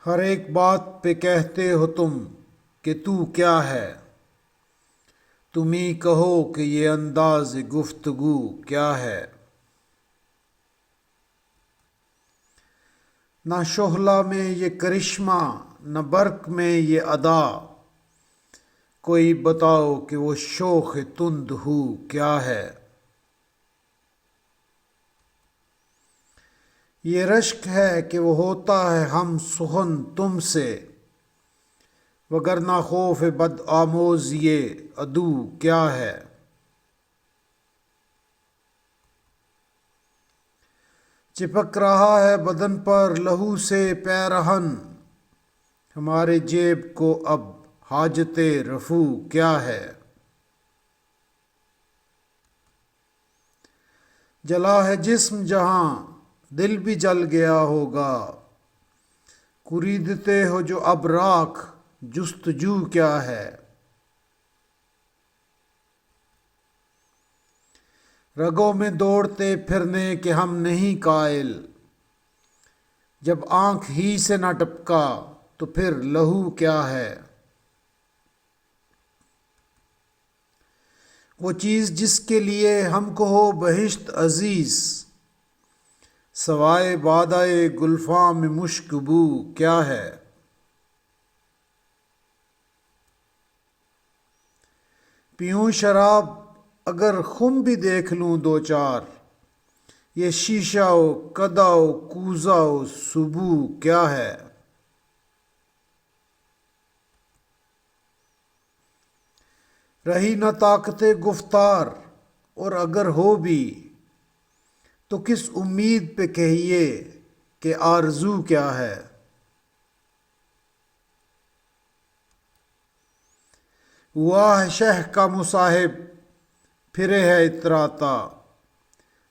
ہر ایک بات پہ کہتے ہو تم کہ تو کیا ہے، تم ہی کہو کہ یہ انداز گفتگو کیا ہے۔ نہ شعلہ میں یہ کرشمہ، نہ برق میں یہ ادا، کوئی بتاؤ کہ وہ شوخ تند ہو کیا ہے۔ یہ رشک ہے کہ وہ ہوتا ہے ہم سخن تم سے، وگرنہ خوف بد آموز یہ عدو کیا ہے۔ چپک رہا ہے بدن پر لہو سے پیرہن، ہمارے جیب کو اب حاجت رفو کیا ہے۔ جلا ہے جسم جہاں دل بھی جل گیا ہوگا، خریدتے ہو جو اب راکھ جستجو کیا ہے۔ رگوں میں دوڑتے پھرنے کے ہم نہیں قائل، جب آنکھ ہی سے نہ ٹپکا تو پھر لہو کیا ہے۔ وہ چیز جس کے لیے ہم کو ہو بہشت عزیز، سوائے بادۂ گلفاں میں مشک بو کیا ہے۔ پیوں شراب اگر خم بھی دیکھ لوں دو چار، یہ شیشہ و کدہ و کوزہ و سبو کیا ہے۔ رہی نہ طاقت گفتار اور اگر ہو بھی تو کس امید پہ کہیے کہ آرزو کیا ہے۔ ہوا ہے شہ کا مصاحب پھرے ہے اتراتا،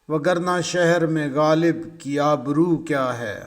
وگرنہ شہر میں غالب کی آبرو کیا ہے۔